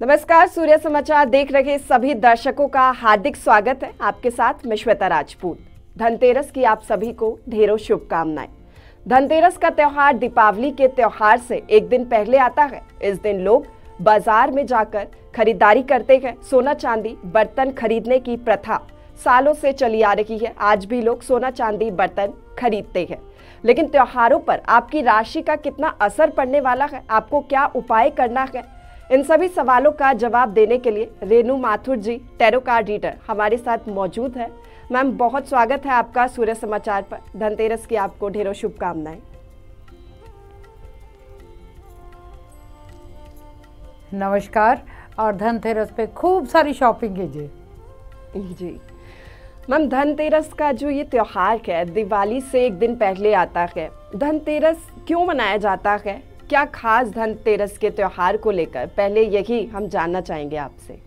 नमस्कार, सूर्य समाचार देख रहे सभी दर्शकों का हार्दिक स्वागत है। आपके साथ मैं श्वेता राजपूत। धनतेरस की आप सभी को ढेरों शुभकामनाएं। धनतेरस का त्योहार दीपावली के त्योहार से एक दिन पहले आता है। इस दिन लोग बाजार में जाकर खरीदारी करते हैं। सोना चांदी बर्तन खरीदने की प्रथा सालों से चली आ रही है। आज भी लोग सोना चांदी बर्तन खरीदते हैं, लेकिन त्योहारों पर आपकी राशि का कितना असर पड़ने वाला है, आपको क्या उपाय करना है, इन सभी सवालों का जवाब देने के लिए रेनू माथुर जी, टैरो कार्ड रीडर, हमारे साथ मौजूद है। मैम, बहुत स्वागत है आपका सूर्य समाचार पर। धनतेरस की आपको ढेरों शुभकामनाएं। नमस्कार, और धनतेरस पे खूब सारी शॉपिंग कीजिए। जी मैम, धनतेरस का जो ये त्योहार है दिवाली से एक दिन पहले आता है। धनतेरस क्यों मनाया जाता है, क्या खास धनतेरस के त्योहार को लेकर, पहले यही हम जानना चाहेंगे आपसे।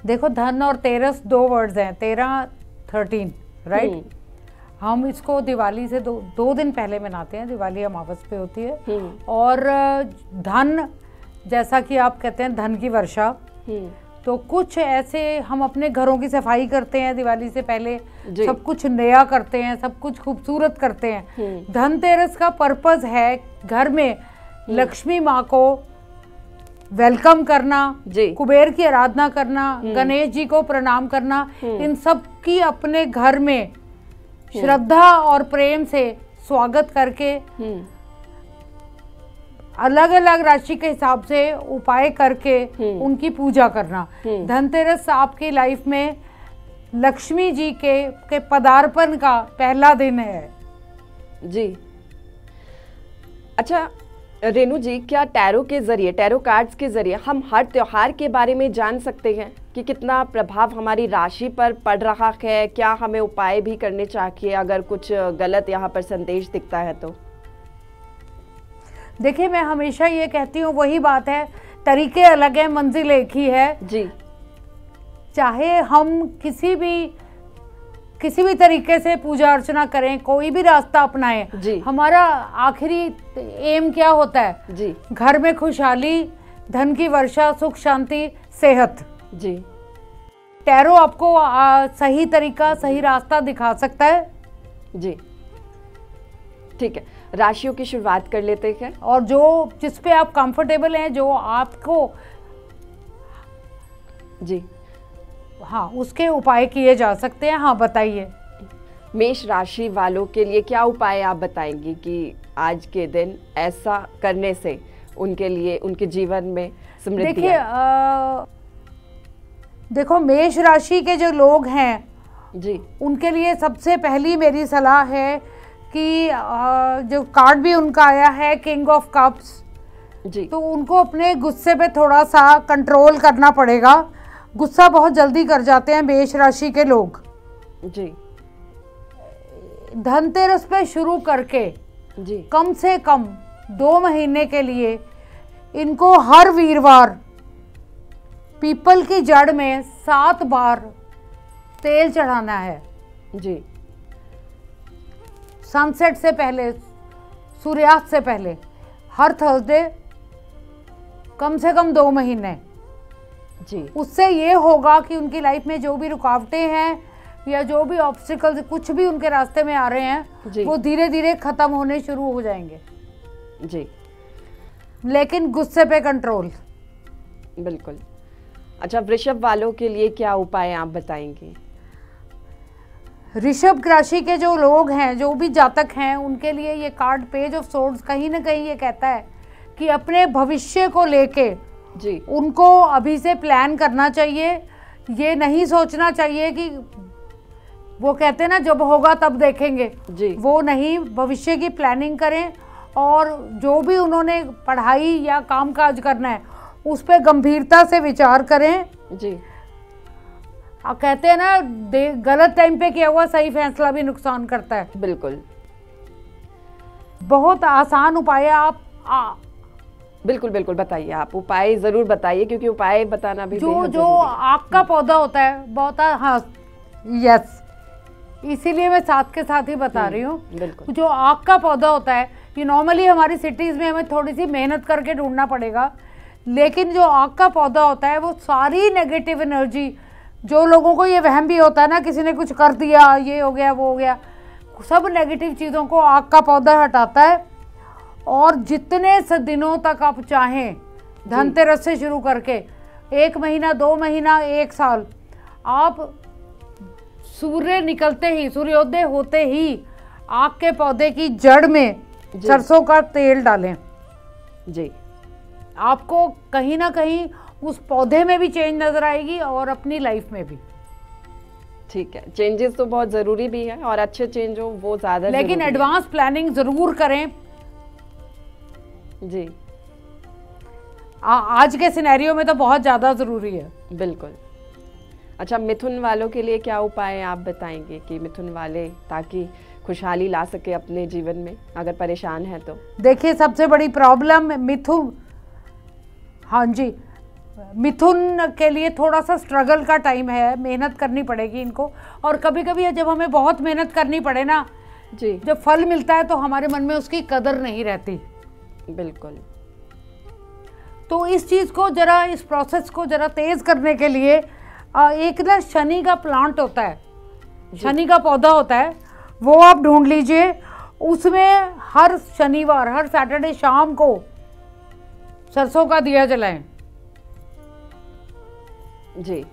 देखो, धन और तेरस दो वर्ड्स हैं, 13 राइट। हम इसको दिवाली से दो दिन पहले मनाते हैं। दिवाली अमावस पे होती है। और धन, जैसा कि आप कहते हैं, धन की वर्षा। तो कुछ ऐसे हम अपने घरों की सफाई करते हैं दिवाली से पहले, सब कुछ नया करते हैं, सब कुछ खूबसूरत करते हैं। धनतेरस का पर्पस है घर में लक्ष्मी माँ को वेलकम करना, कुबेर की आराधना करना, गणेश जी को प्रणाम करना। इन सब की अपने घर में श्रद्धा और प्रेम से स्वागत करके अलग अलग राशि के हिसाब से उपाय करके उनकी पूजा करना। धनतेरस आपकी लाइफ में लक्ष्मी जी के पदार्पण का पहला दिन है। जी अच्छा रेनू जी, क्या टैरो के जरिए, टैरो कार्ड्स के जरिए हम हर त्योहार के बारे में जान सकते हैं कि कितना प्रभाव हमारी राशि पर पड़ रहा है? क्या हमें उपाय भी करने चाहिए अगर कुछ गलत यहाँ पर संदेश दिखता है तो? देखिए, मैं हमेशा ये कहती हूँ, वही बात है, तरीके अलग है, मंजिल एक ही है। जी, चाहे हम किसी भी तरीके से पूजा अर्चना करें, कोई भी रास्ता अपनाएं, हमारा आखिरी एम क्या होता है? जी, घर में खुशहाली, धन की वर्षा, सुख शांति, सेहत। जी, टैरो आपको सही तरीका, सही रास्ता दिखा सकता है। जी ठीक है, राशियों की शुरुआत कर लेते हैं। और जिस पे आप कंफर्टेबल हैं, जो आपको जी हाँ, उसके उपाय किए जा सकते हैं। हाँ, बताइए। मेष राशि वालों के लिए क्या उपाय आप बताएंगी कि आज के दिन ऐसा करने से उनके लिए, उनके जीवन में समृद्धि? देखिए, देखो, मेष राशि के जो लोग हैं जी, उनके लिए सबसे पहली मेरी सलाह है कि जो कार्ड भी उनका आया है, किंग ऑफ कप्स जी, तो उनको अपने गुस्से पे थोड़ा सा कंट्रोल करना पड़ेगा। गुस्सा बहुत जल्दी कर जाते हैं मेष राशि के लोग जी। धनतेरस पे शुरू करके जी कम से कम 2 महीने के लिए इनको हर वीरवार पीपल की जड़ में 7 बार तेल चढ़ाना है जी। सनसेट से पहले, सूर्यास्त से पहले, हर थर्सडे, कम से कम 2 महीने जी। उससे ये होगा कि उनकी लाइफ में जो भी रुकावटें हैं या जो भी ऑब्स्टिकल्स, कुछ भी उनके रास्ते में आ रहे हैं, वो धीरे धीरे खत्म होने शुरू हो जाएंगे जी। लेकिन गुस्से पे कंट्रोल। बिल्कुल। अच्छा, वृषभ वालों के लिए क्या उपाय आप बताएंगे? ऋषभ राशि के जो लोग हैं, जो भी जातक हैं, उनके लिए ये कार्ड पेज ऑफ सोर्ड्स कहीं ना कहीं ये कहता है कि अपने भविष्य को लेके जी उनको अभी से प्लान करना चाहिए। ये नहीं सोचना चाहिए कि वो कहते हैं ना, जब होगा तब देखेंगे जी, वो नहीं, भविष्य की प्लानिंग करें। और जो भी उन्होंने पढ़ाई या कामकाज करना है, उस पर गंभीरता से विचार करें जी। कहते हैं ना, गलत टाइम पे किया हुआ सही फैसला भी नुकसान करता है। बिल्कुल, बहुत आसान उपाय है। आप बिल्कुल बिल्कुल बताइए, आप उपाय जरूर बताइए, क्योंकि उपाय बताना भी जो आग का पौधा होता है, बहुत, हाँ यस, इसीलिए मैं साथ के साथ ही बता रही हूँ। जो आग का पौधा होता है, कि नॉर्मली हमारी सिटीज़ में हमें थोड़ी सी मेहनत करके ढूंढना पड़ेगा, लेकिन जो आग का पौधा होता है वो सारी नेगेटिव एनर्जी, जो लोगों को ये वहम भी होता है ना किसी ने कुछ कर दिया, ये हो गया वो हो गया, सब नेगेटिव चीज़ों को आग का पौधा हटाता है। और जितने दिनों तक आप चाहें, धनतेरस से शुरू करके 1 महीना, 2 महीना, 1 साल, आप सूर्य निकलते ही, सूर्योदय होते ही आग के पौधे की जड़ में सरसों का तेल डालें जी। आपको कहीं ना कहीं उस पौधे में भी चेंज नजर आएगी और अपनी लाइफ में भी। ठीक है, चेंजेस तो बहुत जरूरी भी है और अच्छे चेंज हो वो ज्यादा, लेकिन एडवांस प्लानिंग जरूर करें जी। आज के सिनेरियो में तो बहुत ज्यादा जरूरी है। बिल्कुल। अच्छा, मिथुन वालों के लिए क्या उपाय आप बताएंगे कि मिथुन वाले ताकि खुशहाली ला सके अपने जीवन में, अगर परेशान है तो? देखिए, सबसे बड़ी प्रॉब्लम मिथुन, हाँ जी, मिथुन के लिए थोड़ा सा स्ट्रगल का टाइम है, मेहनत करनी पड़ेगी इनको। और कभी कभी जब हमें बहुत मेहनत करनी पड़े ना जी, जब फल मिलता है तो हमारे मन में उसकी कदर नहीं रहती। बिल्कुल। तो इस चीज़ को जरा, इस प्रोसेस को जरा तेज करने के लिए एक ना शनि का प्लांट होता है, शनि का पौधा होता है, वो आप ढूंढ लीजिए। उसमें हर शनिवार, हर सैटरडे शाम को सरसों का दिया जलाएं जी।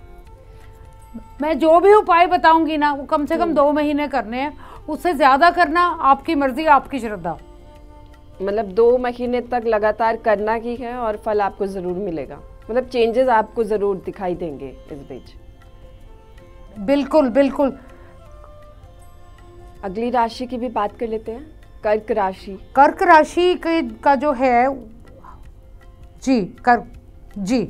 मैं जो भी उपाय बताऊंगी ना वो कम से कम 2 महीने करने हैं, उससे ज्यादा करना आपकी मर्जी, आपकी श्रद्धा। मतलब 2 महीने तक लगातार करना ही है और फल आपको जरूर मिलेगा, मतलब चेंजेस आपको जरूर दिखाई देंगे इस बीच। बिल्कुल बिल्कुल। अगली राशि की भी बात कर लेते हैं, कर्क राशि। कर्क राशि का जो है जी, कर्क जी,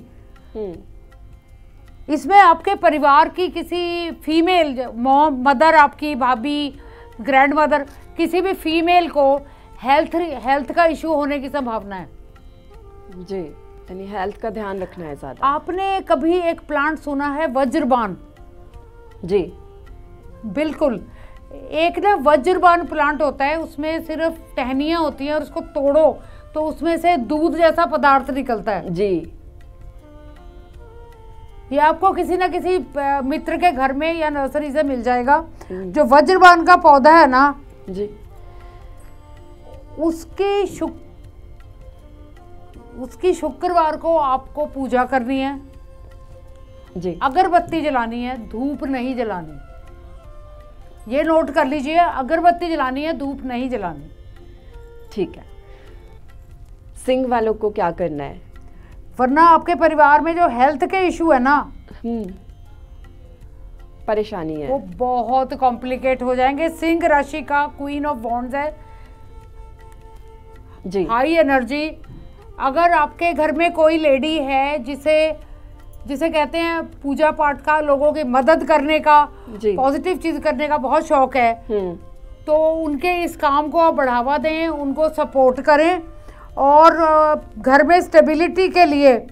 इसमें आपके परिवार की किसी फीमेल, मदर, आपकी भाभी, ग्रैंड मदर, किसी भी फीमेल को हेल्थ का इशू होने की संभावना है जी। यानी हेल्थ का ध्यान रखना है ज्यादा। आपने कभी एक प्लांट सुना है वज्रबान? जी, बिल्कुल। एक ना वज्रबान प्लांट होता है, उसमें सिर्फ टहनियाँ होती हैं और उसको तोड़ो तो उसमें से दूध जैसा पदार्थ निकलता है जी। ये आपको किसी ना किसी मित्र के घर में या नर्सरी से मिल जाएगा। जो वज्रबान का पौधा है ना जी, उसकी शुक्रवार को आपको पूजा करनी है जी। अगरबत्ती जलानी है, धूप नहीं जलानी। ये नोट कर लीजिए, अगरबत्ती जलानी है, धूप नहीं जलानी। ठीक है। सिंह वालों को क्या करना है? वरना आपके परिवार में जो हेल्थ के इशू है ना, परेशानी है, वो बहुत कॉम्प्लिकेट हो जाएंगे। सिंह राशि का क्वीन ऑफ वॉन्ड्स है जी। High energy. अगर आपके घर में कोई लेडी है जिसे कहते हैं पूजा पाठ का, लोगों की मदद करने का, पॉजिटिव चीज करने का बहुत शौक है, तो उनके इस काम को आप बढ़ावा दें, उनको सपोर्ट करें। और घर में स्टेबिलिटी के लिए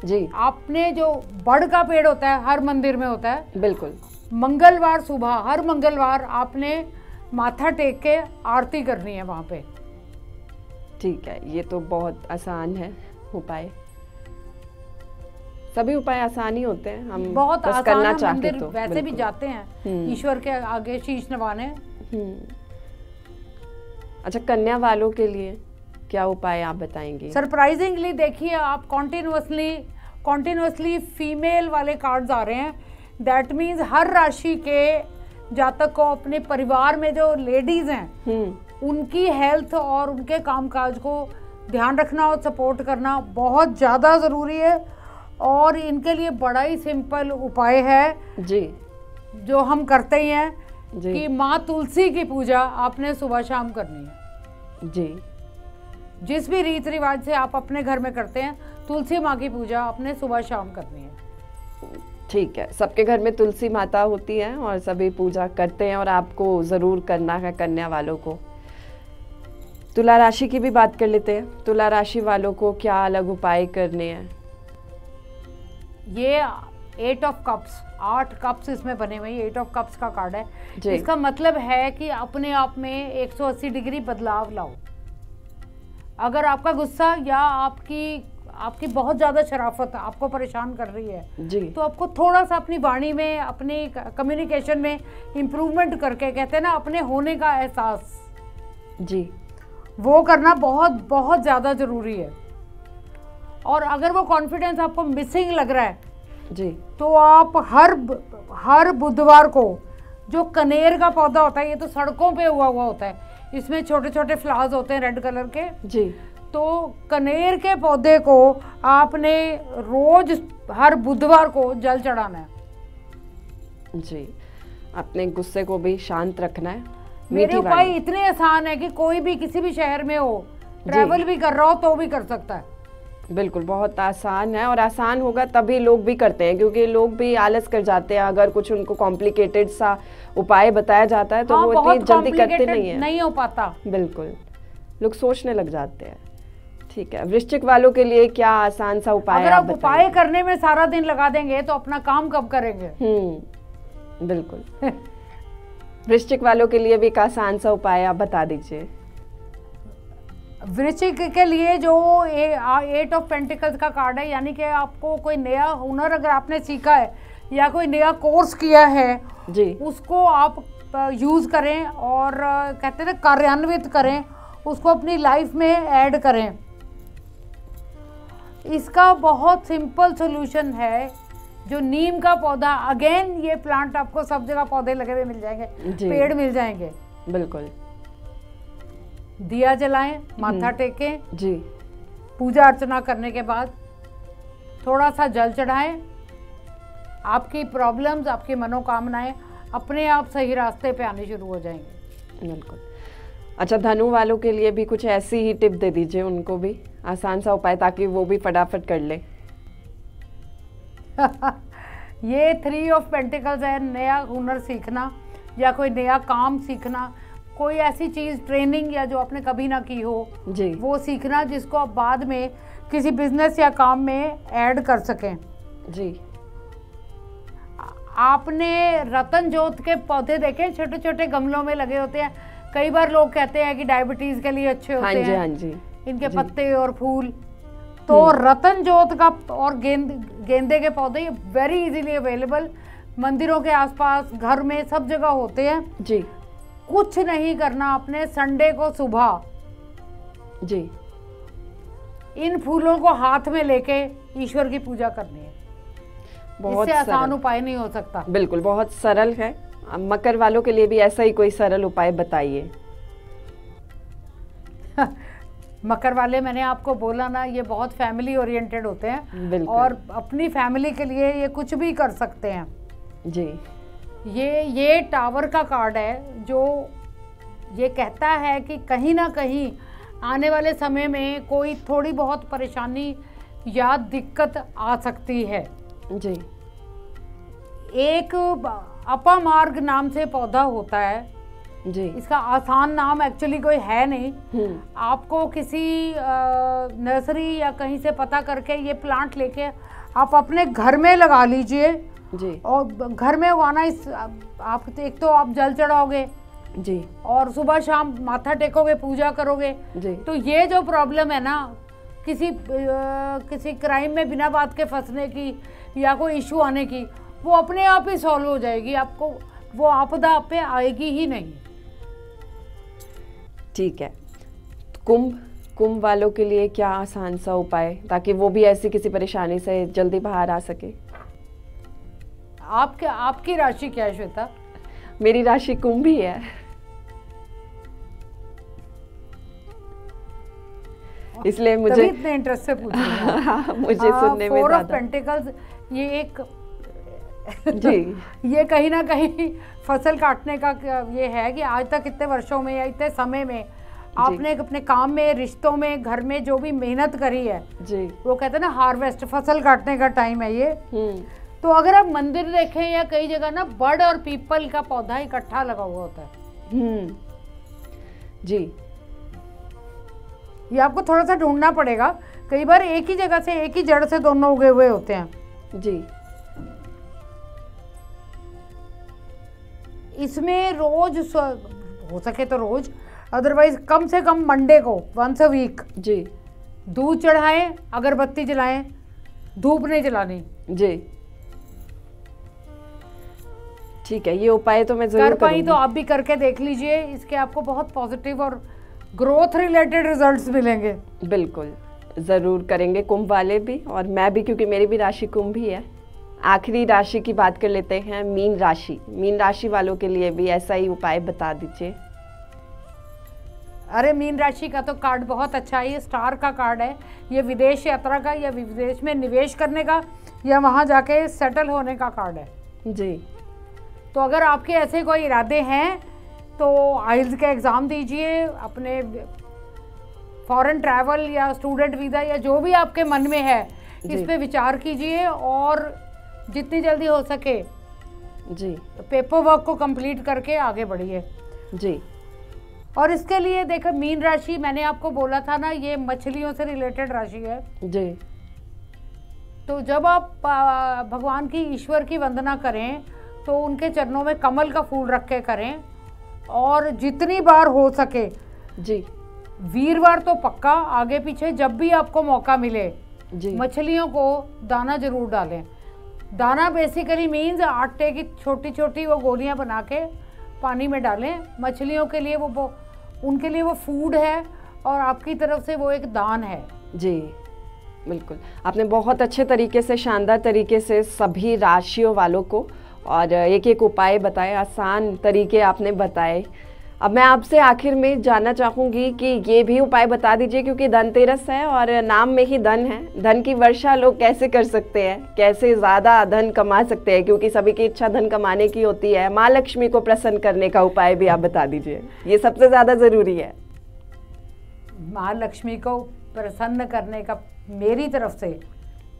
जी, आपने जो बड़ का पेड़ होता है, हर मंदिर में होता है, बिल्कुल, मंगलवार सुबह, हर मंगलवार आपने माथा टेक के आरती करनी है वहां पे। ठीक है, ये तो बहुत आसान है उपाय। सभी उपाय आसान ही होते हैं, हम बहुत बस आसान करना है। चाहते मंदिर तो वैसे भी जाते हैं ईश्वर के आगे शीश नवाने। अच्छा, कन्या वालों के लिए क्या उपाय आप बताएंगे? सरप्राइजिंगली देखिए, आप कॉन्टिन्यूसली फीमेल वाले कार्ड्स आ रहे हैं। दैट मीन्स हर राशि के जातक को अपने परिवार में जो लेडीज हैं उनकी हेल्थ और उनके कामकाज को ध्यान रखना और सपोर्ट करना बहुत ज़्यादा ज़रूरी है। और इनके लिए बड़ा ही सिंपल उपाय है जी, जो हम करते ही हैं जी। कि माँ तुलसी की पूजा आपने सुबह शाम करनी है जी। जिस भी रीति रिवाज से आप अपने घर में करते हैं, तुलसी माँ की पूजा आपने सुबह शाम करनी है। ठीक है, सबके घर में तुलसी माता होती है और सभी पूजा करते हैं और आपको ज़रूर करना है कन्या वालों को। तुला राशि की भी बात कर लेते हैं। तुला राशि वालों को क्या अलग उपाय करने हैं? ये 8 ऑफ कप्स, 8 कप्स इसमें बने हुए, 8 ऑफ कप्स का कार्ड है। जी। इसका मतलब है कि अपने आप में 180 डिग्री बदलाव लाओ। अगर आपका गुस्सा या आपकी बहुत ज़्यादा शराफत आपको परेशान कर रही है जी, तो आपको थोड़ा सा अपनी वाणी में, अपनी कम्युनिकेशन में इम्प्रूवमेंट करके, कहते हैं ना अपने होने का एहसास, जी, वो करना बहुत बहुत ज़्यादा ज़रूरी है। और अगर वो कॉन्फिडेंस आपको मिसिंग लग रहा है जी, तो आप हर बुधवार को, जो कनेर का पौधा होता है, ये तो सड़कों पे हुआ होता है, इसमें छोटे छोटे फ्लावर्स होते हैं रेड कलर के जी, तो कनेर के पौधे को आपने रोज हर बुधवार को जल चढ़ाना है। जी, अपने गुस्से को भी शांत रखना है। मेरे मीठी उपाय वाणी। इतने आसान है कि कोई भी किसी भी शहर में हो, ट्रैवल भी कर रहा हो तो भी कर सकता है। बिल्कुल, बहुत आसान है, और आसान होगा तभी लोग भी करते हैं, क्योंकि लोग भी आलस कर जाते हैं। अगर कुछ उनको कॉम्प्लिकेटेड सा उपाय बताया जाता है तो हाँ, वो बहुत इतनी जल्दी करते complicated नहीं हो पाता। बिल्कुल, लोग सोचने लग जाते हैं। ठीक है, वृश्चिक वालों के लिए क्या आसान सा उपाय अगर आप बताएं? उपाय करने में सारा दिन लगा देंगे तो अपना काम कब करेंगे? बिल्कुल। वृश्चिक वालों के लिए भी एक आसान सा उपाय आप बता दीजिए। वृश्चिक के लिए जो 8 ऑफ पेंटिकल्स का कार्ड है, यानी कि आपको कोई नया हुनर अगर आपने सीखा है या कोई नया कोर्स किया है जी, उसको आप यूज़ करें और कहते हैं ना कार्यान्वित करें, उसको अपनी लाइफ में ऐड करें। इसका बहुत सिंपल सॉल्यूशन है, जो नीम का पौधा, अगेन ये प्लांट आपको सब जगह पौधे लगे हुए मिल जाएंगे, जी। पेड़ मिल जाएंगे। बिल्कुल। दिया जलाएं, माथा टेकें, जी, पूजा अर्चना करने के बाद थोड़ा सा जल चढ़ाएं, आपकी प्रॉब्लम्स, आपकी मनोकामनाएं अपने आप सही रास्ते पे आने शुरू हो जाएंगे। बिल्कुल। अच्छा, धनु वालों के लिए भी कुछ ऐसी ही टिप दे दीजिए, उनको भी आसान सा उपाय, ताकि वो भी फटाफट कर ले। ये 3 ऑफ पेंटिकल्स है, नया हुनर सीखना या कोई नया काम सीखना, कोई ऐसी चीज़, ट्रेनिंग या जो आपने कभी ना की हो जी, वो सीखना जिसको आप बाद में किसी बिजनेस या काम में ऐड कर सकें। जी, आपने रतन जोत के पौधे देखे, छोटे छोटे गमलों में लगे होते हैं, कई बार लोग कहते हैं कि डायबिटीज के लिए अच्छे होते हाँ जी, हैं, हाँ जी, इनके जी। पत्ते और फूल। तो रतन जोत का और गेंदे के पौधे ये वेरी इजीली अवेलेबल, मंदिरों के आसपास, घर में, सब जगह होते हैं। जी, कुछ नहीं करना, आपने संडे को सुबह जी, इन फूलों को हाथ में लेके ईश्वर की पूजा करनी है। बहुत इससे आसान सरल। उपाय नहीं हो सकता। बिल्कुल, बहुत सरल है। मकर वालों के लिए भी ऐसा ही कोई सरल उपाय बताइए। मकर वाले, मैंने आपको बोला ना, ये बहुत फैमिली ओरिएंटेड होते हैं बिल्कुल। और अपनी फैमिली के लिए ये कुछ भी कर सकते हैं। जी, ये टावर का कार्ड है, जो ये कहता है कि कहीं ना कहीं आने वाले समय में कोई थोड़ी बहुत परेशानी या दिक्कत आ सकती है। जी, एक अपामार्ग नाम से पौधा होता है, जी, इसका आसान नाम एक्चुअली कोई है नहीं। आपको किसी नर्सरी या कहीं से पता करके ये प्लांट लेके आप अपने घर में लगा लीजिए। जी, और घर में उगाना, इस आप एक तो आप जल चढ़ाओगे जी, और सुबह शाम माथा टेकोगे, पूजा करोगे, जी, तो ये जो प्रॉब्लम है ना, किसी क्राइम में बिना बात के फंसने की या कोई इशू आने की, वो अपने आप ही सॉल्व हो जाएगी। आपको वो आपदा आप पे आएगी ही नहीं। ठीक है। कुंभ वालों के लिए क्या आसान सा उपाय, ताकि वो भी ऐसी किसी परेशानी से जल्दी बाहर आ सके? आपकी राशि क्या है श्वेता? मेरी राशि कुंभ ही है। इसलिए मुझे इतने इंटरेस्ट से पूछ रही हूँ। हाँ, मुझे सुनने में 4 ऑफ ज्यादा। पेंटिकल्स, ये एक जी, ये कहीं ना कहीं फसल काटने का ये है कि आज तक इतने वर्षों में या इतने समय में आपने अपने काम में, रिश्तों में, घर में जो भी मेहनत करी है, जी, वो कहते हैं ना हार्वेस्ट, फसल काटने का टाइम है ये। तो अगर आप मंदिर देखें या कई जगह ना, बर्ड और पीपल का पौधा इकट्ठा लगा हुआ होता है। जी, ये आपको थोड़ा सा ढूंढना पड़ेगा, कई बार एक ही जगह से, एक ही जड़ से दोनों उगे हुए होते हैं। जी, इसमें रोज हो सके तो रोज, अदरवाइज कम से कम मंडे को वंस अ वीक जी दूध चढ़ाएं, अगरबत्ती जलाएं, धूप नहीं जलानी जी। ठीक है, ये उपाय तो मैं जरूर कर पाई करूंगी। तो आप भी करके देख लीजिए, इसके आपको बहुत पॉजिटिव और ग्रोथ रिलेटेड रिजल्ट्स मिलेंगे। बिल्कुल ज़रूर करेंगे, कुंभ वाले भी और मैं भी, क्योंकि मेरी भी राशि कुंभ ही है। आखिरी राशि की बात कर लेते हैं, मीन राशि। मीन राशि वालों के लिए भी ऐसा ही उपाय बता दीजिए। अरे मीन राशि का तो कार्ड बहुत अच्छा है, ये स्टार का कार्ड है। ये विदेश यात्रा का या विदेश में निवेश करने का या वहाँ जाके सेटल होने का कार्ड है जी। तो अगर आपके ऐसे कोई इरादे हैं तो आइल्स का एग्ज़ाम दीजिए, अपने फॉरेन ट्रैवल या स्टूडेंट वीज़ा या जो भी आपके मन में है इस पे विचार कीजिए और जितनी जल्दी हो सके जी पेपर वर्क को कंप्लीट करके आगे बढ़िए जी। और इसके लिए देखो, मीन राशि मैंने आपको बोला था ना, ये मछलियों से रिलेटेड राशि है जी। तो जब आप भगवान की, ईश्वर की वंदना करें तो उनके चरणों में कमल का फूल रख के करें और जितनी बार हो सके जी, वीरवार तो पक्का, आगे पीछे जब भी आपको मौका मिले जी मछलियों को दाना जरूर डालें। दाना बेसिकली मीन्स आटे की छोटी छोटी वो गोलियां बना के पानी में डालें। मछलियों के लिए वो उनके लिए वो फूड है और आपकी तरफ से वो एक दान है। जी बिल्कुल, आपने बहुत अच्छे तरीके से, शानदार तरीके से सभी राशियों वालों को और एक एक उपाय बताए, आसान तरीके आपने बताए। अब मैं आपसे आखिर में जानना चाहूँगी कि ये भी उपाय बता दीजिए, क्योंकि धनतेरस है और नाम में ही धन है। धन की वर्षा लोग कैसे कर सकते हैं, कैसे ज़्यादा धन कमा सकते हैं, क्योंकि सभी की इच्छा धन कमाने की होती है। माँ लक्ष्मी को प्रसन्न करने का उपाय भी आप बता दीजिए, ये सबसे ज़्यादा ज़रूरी है। माँ लक्ष्मी को प्रसन्न करने का मेरी तरफ से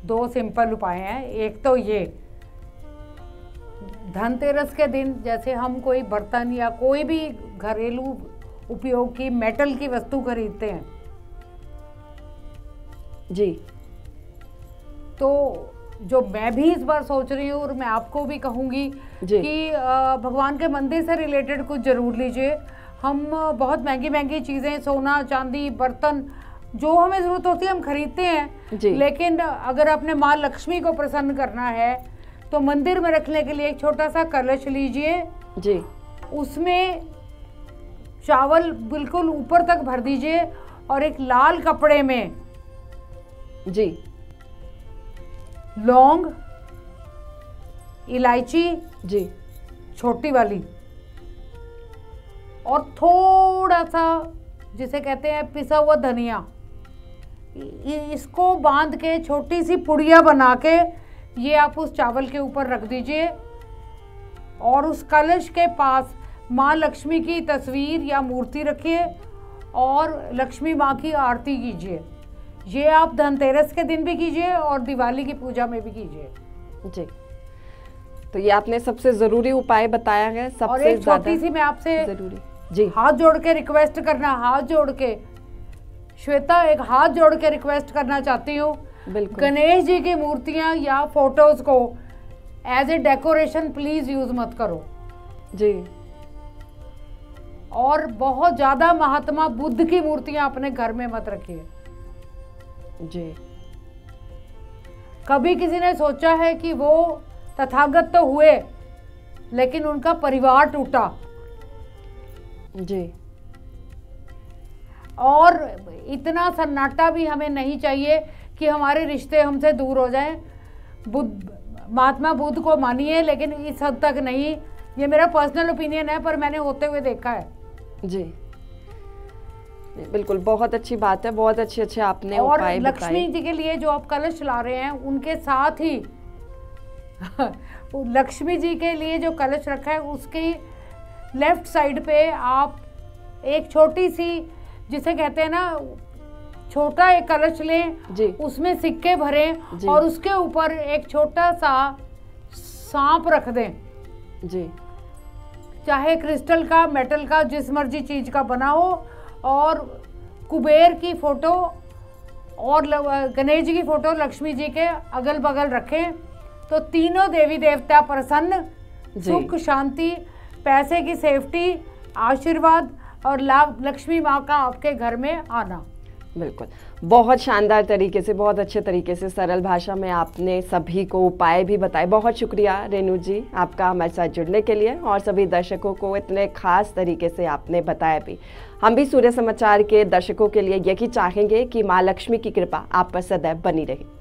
2 सिंपल उपाय हैं। एक तो ये, धनतेरस के दिन जैसे हम कोई बर्तन या कोई भी घरेलू उपयोग की मेटल की वस्तु खरीदते हैं जी, तो जो मैं भी इस बार सोच रही हूँ और मैं आपको भी कहूँगी कि भगवान के मंदिर से रिलेटेड कुछ जरूर लीजिए। हम बहुत महंगी महंगी चीज़ें, सोना चांदी बर्तन जो हमें ज़रूरत होती है हम खरीदते हैं, लेकिन अगर अपने माँ लक्ष्मी को प्रसन्न करना है तो मंदिर में रखने के लिए एक छोटा सा कलश लीजिए जी, उसमें चावल बिल्कुल ऊपर तक भर दीजिए और एक लाल कपड़े में जी, लौंग, इलायची जी, छोटी वाली, और थोड़ा सा जिसे कहते हैं पिसा हुआ धनिया, इसको बांध के छोटी सी पुड़िया बना के ये आप उस चावल के ऊपर रख दीजिए और उस कलश के पास माँ लक्ष्मी की तस्वीर या मूर्ति रखिए और लक्ष्मी माँ की आरती कीजिए। ये आप धनतेरस के दिन भी कीजिए और दिवाली की पूजा में भी कीजिए जी। तो ये आपने सबसे ज़रूरी उपाय बताया है, सबसे और एक छोटी सी मैं आपसे ज़रूरी जी, हाथ जोड़ के रिक्वेस्ट करना, हाथ जोड़ के श्वेता, एक हाथ जोड़ के रिक्वेस्ट करना चाहती हूँ, गणेश जी की मूर्तियाँ या फोटोज को as a decoration please use मत करो जी। और बहुत ज्यादा महात्मा बुद्ध की मूर्तियां अपने घर में मत रखिए जी। कभी किसी ने सोचा है कि वो तथागत तो हुए लेकिन उनका परिवार टूटा जी, और इतना सन्नाटा भी हमें नहीं चाहिए कि हमारे रिश्ते हमसे दूर हो जाएं। महात्मा बुद्ध को मानिए लेकिन इस हद तक नहीं, ये मेरा पर्सनल ओपिनियन है पर मैंने होते हुए देखा है जी। बिल्कुल, बहुत अच्छी बात है, बहुत अच्छे आपने और उपाय बताए। लक्ष्मी जी के लिए जो आप कलश ला रहे हैं उनके साथ ही लक्ष्मी जी के लिए जो कलश रखा है उसकी लेफ्ट साइड पे आप एक छोटी सी, जिसे कहते हैं ना, छोटा एक कलश लें जी, उसमें सिक्के भरें और उसके ऊपर एक छोटा सा सांप रख दें जी, चाहे क्रिस्टल का, मेटल का, जिस मर्जी चीज का बना हो, और कुबेर की फोटो और गणेश जी की फोटो लक्ष्मी जी के अगल बगल रखें तो तीनों देवी देवता प्रसन्न, सुख शांति, पैसे की सेफ्टी, आशीर्वाद और लाभ, लक्ष्मी माँ का आपके घर में आना। बिल्कुल, बहुत शानदार तरीके से, बहुत अच्छे तरीके से, सरल भाषा में आपने सभी को उपाय भी बताए। बहुत शुक्रिया रेणु जी आपका हमारे साथ जुड़ने के लिए, और सभी दर्शकों को इतने खास तरीके से आपने बताया भी। हम भी सूर्य समाचार के दर्शकों के लिए यही चाहेंगे कि माँ लक्ष्मी की कृपा आप पर सदैव बनी रहे।